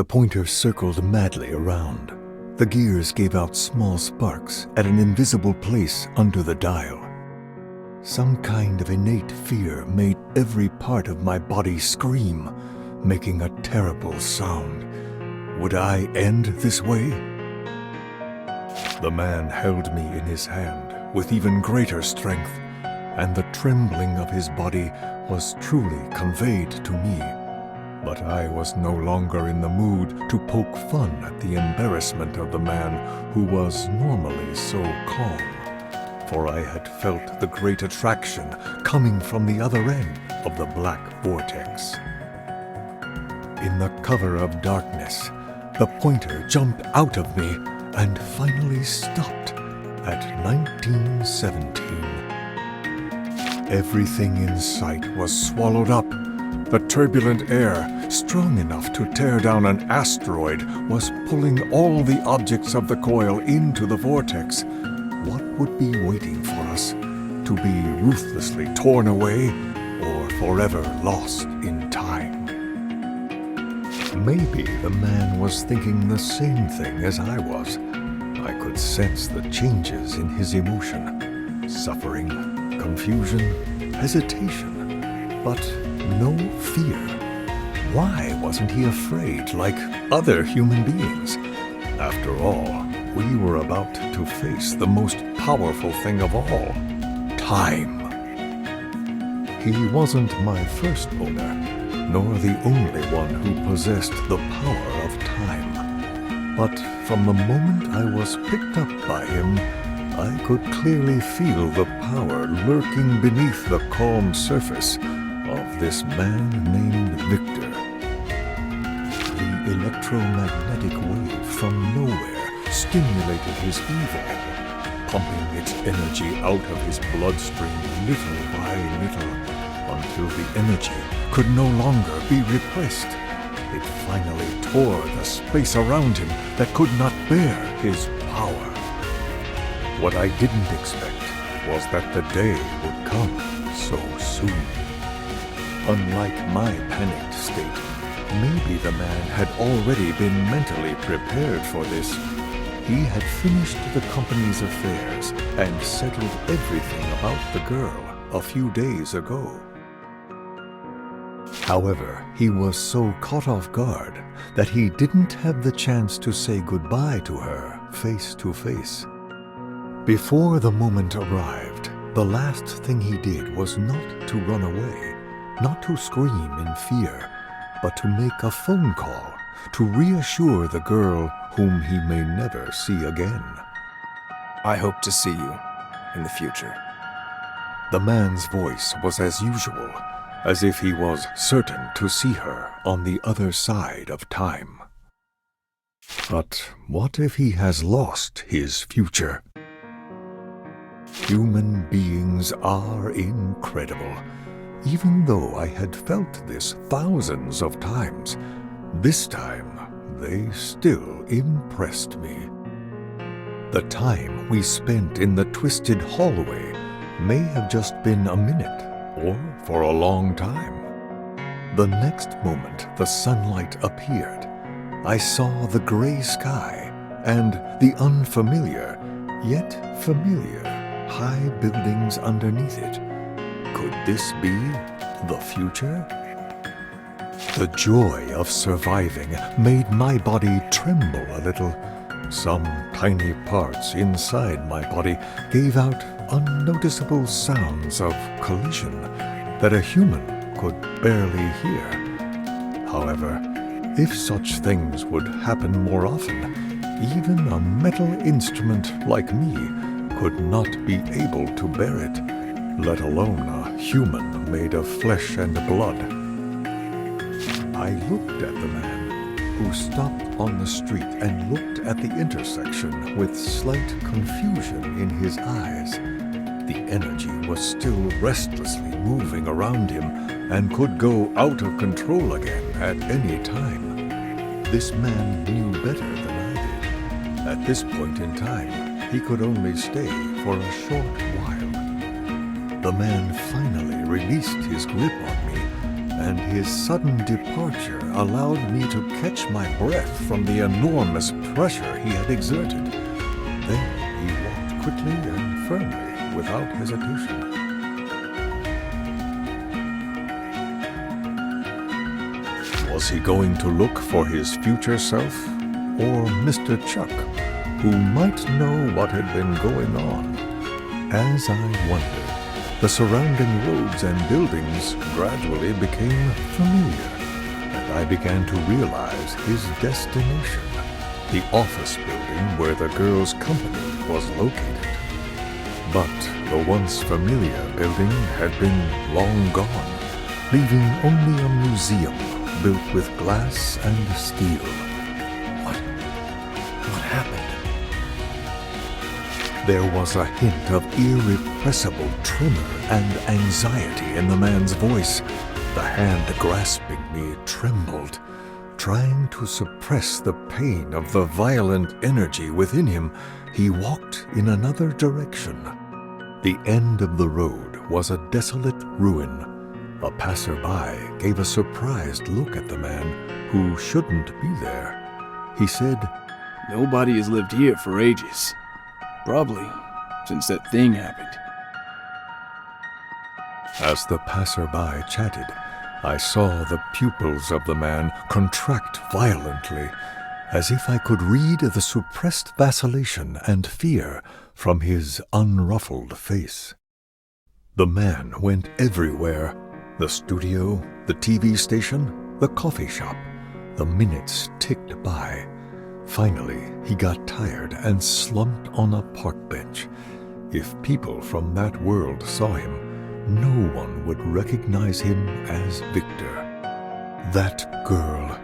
The pointer circled madly around. The gears gave out small sparks at an invisible place under the dial. Some kind of innate fear made every part of my body scream, making a terrible sound. Would I end this way? The man held me in his hand with even greater strength, and the trembling of his body was truly conveyed to me. But I was no longer in the mood to poke fun at the embarrassment of the man who was normally so calm, for I had felt the great attraction coming from the other end of the black vortex. In the cover of darkness, the pointer jumped out of me and finally stopped at 1917. Everything in sight was swallowed up. The turbulent air, strong enough to tear down an asteroid, was pulling all the objects of the coil into the vortex. What would be waiting for us? To be ruthlessly torn away or forever lost in time? Maybe the man was thinking the same thing as I was. I could sense the changes in his emotion. Suffering, confusion, hesitation, but no fear. Why wasn't he afraid like other human beings? After all, we were about to face the most powerful thing of all, time. He wasn't my first owner, nor the only one who possessed the power of time. But from the moment I was picked up by him, I could clearly feel the power lurking beneath the calm surface of this man named Victor. The electromagnetic wave from nowhere stimulated his evil, pumping its energy out of his bloodstream little by little, until the energy could no longer be repressed. It finally tore the space around him that could not bear his power. What I didn't expect was that the day would come so soon. Unlike my panicked state, maybe the man had already been mentally prepared for this. He had finished the company's affairs and settled everything about the girl a few days ago. However, he was so caught off guard that he didn't have the chance to say goodbye to her face to face. Before the moment arrived, the last thing he did was not to run away, not to scream in fear, but to make a phone call to reassure the girl whom he may never see again. I hope to see you in the future. The man's voice was as usual, as if he was certain to see her on the other side of time. But what if he has lost his future? Human beings are incredible. Even though I had felt this thousands of times, this time they still impressed me. The time we spent in the twisted hallway may have just been a minute, or for a long time. The next moment the sunlight appeared, I saw the gray sky and the unfamiliar, yet familiar, high buildings underneath it. Could this be the future? The joy of surviving made my body tremble a little. Some tiny parts inside my body gave out unnoticeable sounds of collision that a human could barely hear. However, if such things would happen more often, even a metal instrument like me could not be able to bear it, let alone a human made of flesh and blood. I looked at the man, who stopped on the street and looked at the intersection with slight confusion in his eyes. The energy was still restlessly moving around him and could go out of control again at any time. This man knew better than I did. At this point in time, he could only stay for a short while. The man finally released his grip on me and his sudden departure allowed me to catch my breath from the enormous pressure he had exerted. Then he walked quickly and firmly, without hesitation. Was he going to look for his future self, or Mr. Chuck, who might know what had been going on? As I wondered, the surrounding roads and buildings gradually became familiar, and I began to realize his destination, the office building where the girl's company was located. But the once familiar building had been long gone, leaving only a museum built with glass and steel. What happened? There was a hint of irrepressible tremor and anxiety in the man's voice. The hand grasping me trembled, trying to suppress the pain of the violent energy within him. He walked in another direction. The end of the road was a desolate ruin. A passerby gave a surprised look at the man who shouldn't be there. He said, "Nobody has lived here for ages. Probably since that thing happened." As the passerby chatted, I saw the pupils of the man contract violently, as if I could read the suppressed vacillation and fear from his unruffled face. The man went everywhere. The studio, the TV station, the coffee shop. The minutes ticked by. Finally, he got tired and slumped on a park bench. If people from that world saw him, no one would recognize him as Victor. That girl,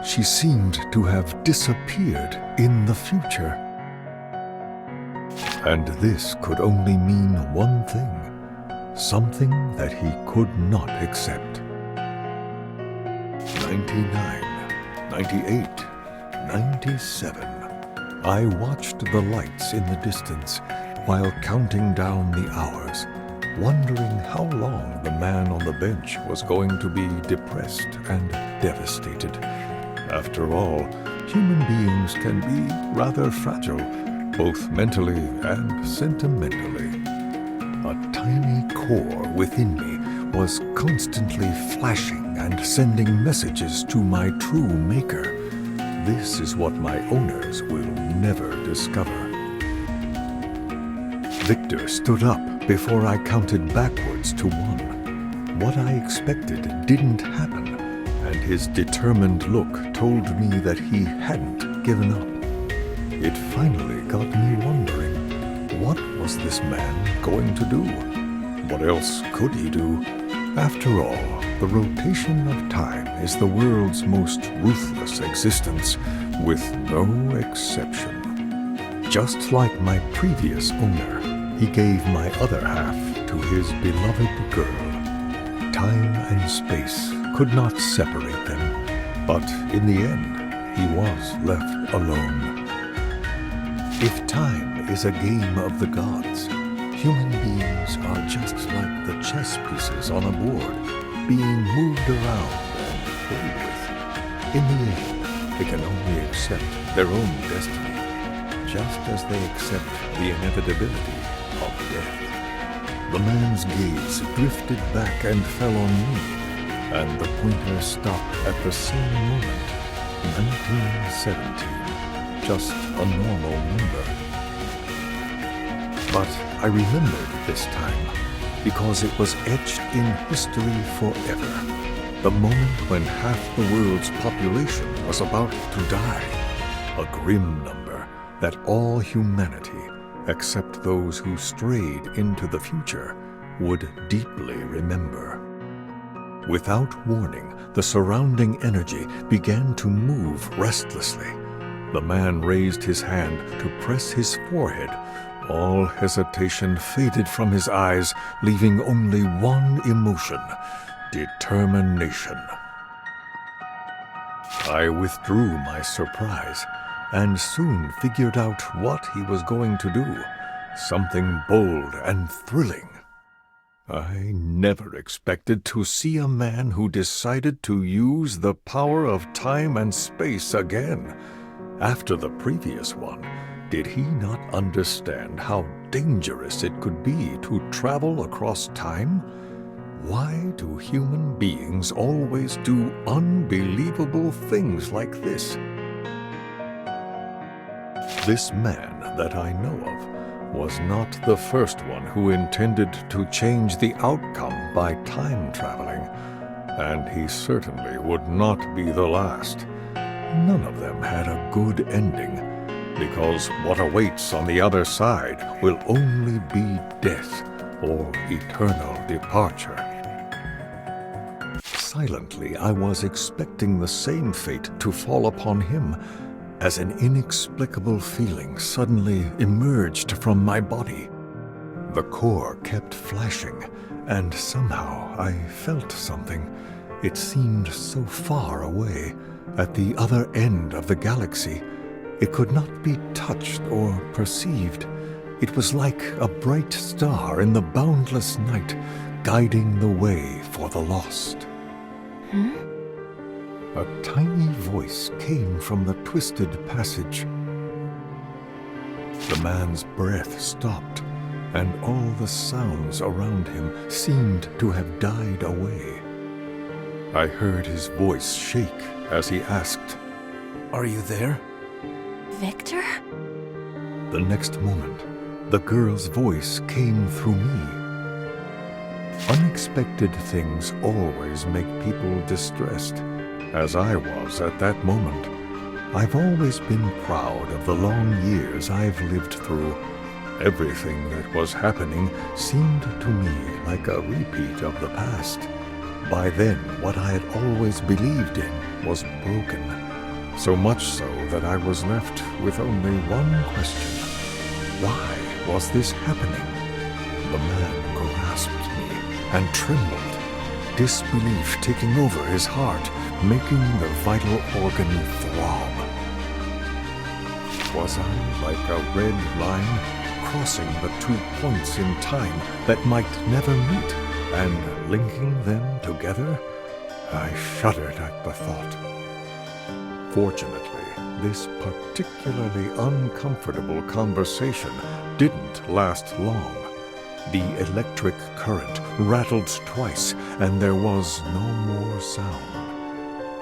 she seemed to have disappeared in the future. And this could only mean one thing, something that he could not accept. 99, 98, 97. I watched the lights in the distance while counting down the hours, wondering how long the man on the bench was going to be depressed and devastated. After all, human beings can be rather fragile, both mentally and sentimentally. A tiny core within me was constantly flashing and sending messages to my true maker. This is what my owners will never discover. Victor stood up before I counted backwards to 1. What I expected didn't happen, and his determined look told me that he hadn't given up. It finally got me wondering, what was this man going to do? What else could he do? After all, the rotation of time is the world's most ruthless existence, with no exception. Just like my previous owner, he gave my other half to his beloved girl. Time and space could not separate them, but in the end, he was left alone. If time is a game of the gods, human beings are just like the chess pieces on a board, being moved around and played with. In the end, they can only accept their own destiny, just as they accept the inevitability of death. The man's gaze drifted back and fell on me, and the pointer stopped at the same moment. 1917, just a normal number. But I remembered this time, because it was etched in history forever. The moment when half the world's population was about to die. A grim number that all humanity, except those who strayed into the future, would deeply remember. Without warning, the surrounding energy began to move restlessly. The man raised his hand to press his forehead. All hesitation faded from his eyes, leaving only one emotion: determination. I withdrew my surprise, and soon figured out what he was going to do. Something bold and thrilling. I never expected to see a man who decided to use the power of time and space again. After the previous one, did he not understand how dangerous it could be to travel across time? Why do human beings always do unbelievable things like this? This man that I know of was not the first one who intended to change the outcome by time traveling, and he certainly would not be the last. None of them had a good ending, because what awaits on the other side will only be death or eternal departure. Silently, I was expecting the same fate to fall upon him, as an inexplicable feeling suddenly emerged from my body. The core kept flashing, and somehow I felt something. It seemed so far away, at the other end of the galaxy. It could not be touched or perceived. It was like a bright star in the boundless night, guiding the way for the lost. A tiny voice came from the twisted passage. The man's breath stopped, and all the sounds around him seemed to have died away. I heard his voice shake as he asked, "Are you there?" Victor? The next moment, the girl's voice came through me. Unexpected things always make people distressed, as I was at that moment. I've always been proud of the long years I've lived through. Everything that was happening seemed to me like a repeat of the past. By then, what I had always believed in was broken. So much so that I was left with only one question. Why was this happening? The man grasped me and trembled, disbelief taking over his heart, making the vital organ throb. Was I like a red line, crossing the 2 points in time that might never meet, and linking them together? I shuddered at the thought. Fortunately, this particularly uncomfortable conversation didn't last long. The electric current rattled twice, and there was no more sound.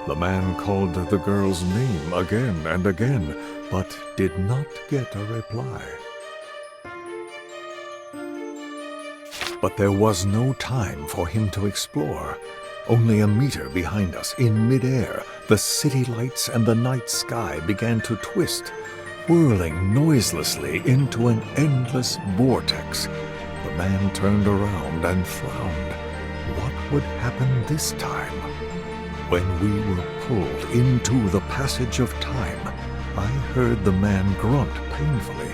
The man called the girl's name again and again, but did not get a reply. But there was no time for him to explore. Only a meter behind us, in midair, the city lights and the night sky began to twist, whirling noiselessly into an endless vortex. The man turned around and frowned. What would happen this time? When we were pulled into the passage of time, I heard the man grunt painfully,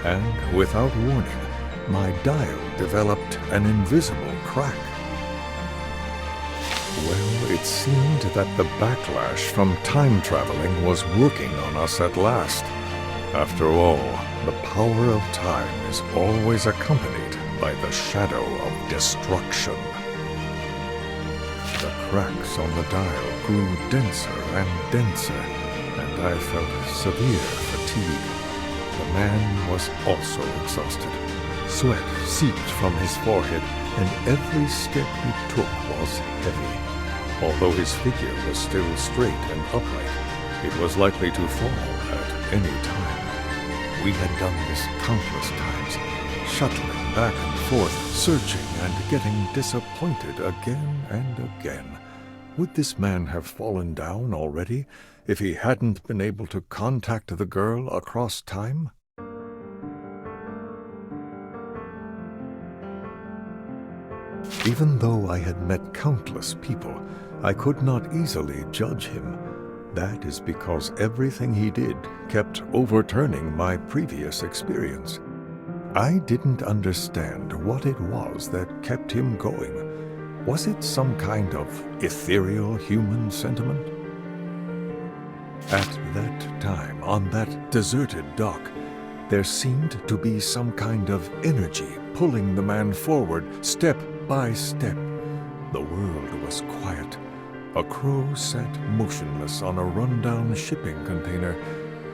and without warning, my dial developed an invisible crack. Well, it seemed that the backlash from time traveling was working on us at last. After all, the power of time is always accompanied by the shadow of destruction. The cracks on the dial grew denser and denser, and I felt severe fatigue. The man was also exhausted. Sweat seeped from his forehead, and every step he took was heavy. Although his figure was still straight and upright, it was likely to fall at any time. We had done this countless times, shuttling back and forth, searching and getting disappointed again and again. Would this man have fallen down already if he hadn't been able to contact the girl across time? Even though I had met countless people, I could not easily judge him. That is because everything he did kept overturning my previous experience. I didn't understand what it was that kept him going. Was it some kind of ethereal human sentiment? At that time, on that deserted dock, there seemed to be some kind of energy pulling the man forward, step by step. The world was quiet. A crow sat motionless on a rundown shipping container.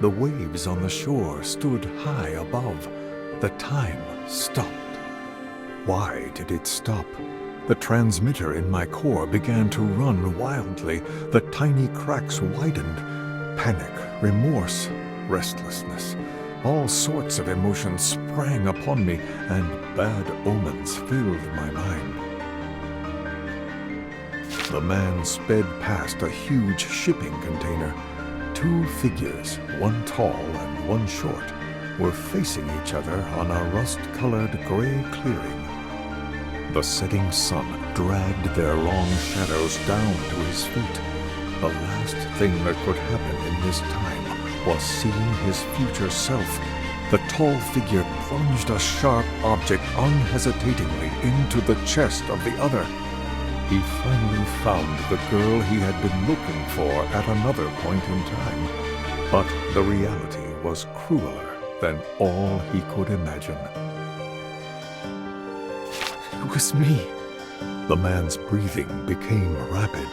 The waves on the shore stood high above. The time stopped. Why did it stop? The transmitter in my core began to run wildly. The tiny cracks widened. Panic, remorse, restlessness. All sorts of emotions sprang upon me, and bad omens filled my mind. The man sped past a huge shipping container. Two figures, one tall and one short, were facing each other on a rust-colored gray clearing. The setting sun dragged their long shadows down to his feet. The last thing that could happen in this time was seeing his future self. The tall figure plunged a sharp object unhesitatingly into the chest of the other. He finally found the girl he had been looking for at another point in time. But the reality was crueler than all he could imagine. It was me. The man's breathing became rapid.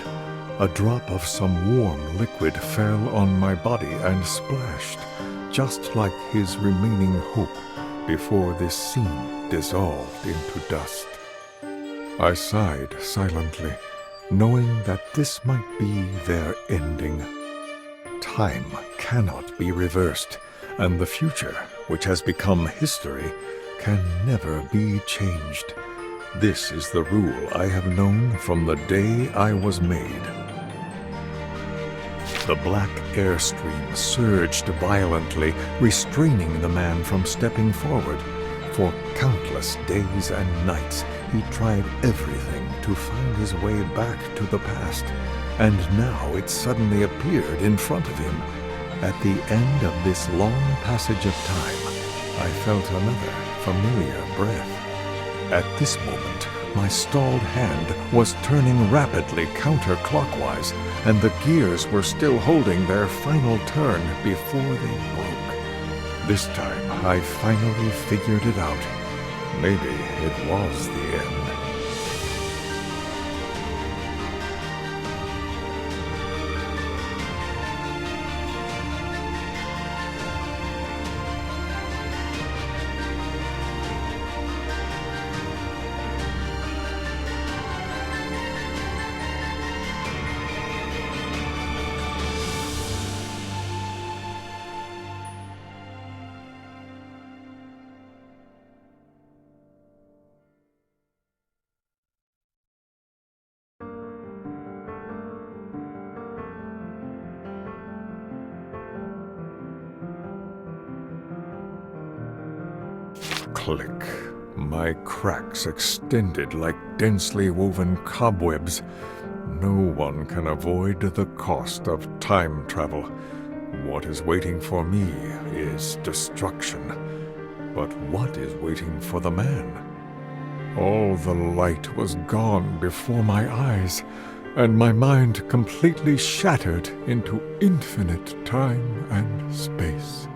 A drop of some warm liquid fell on my body and splashed, just like his remaining hope before this scene dissolved into dust. I sighed silently, knowing that this might be their ending. Time cannot be reversed, and the future, which has become history, can never be changed. This is the rule I have known from the day I was made. The black airstream surged violently, restraining the man from stepping forward. For countless days and nights, he tried everything to find his way back to the past, and now it suddenly appeared in front of him. At the end of this long passage of time, I felt another familiar breath. At this moment, my stalled hand was turning rapidly counterclockwise, and the gears were still holding their final turn before they broke. This time, I finally figured it out. Maybe it was the end. Click. My cracks extended like densely woven cobwebs. No one can avoid the cost of time travel. What is waiting for me is destruction. But what is waiting for the man? All the light was gone before my eyes, and my mind completely shattered into infinite time and space.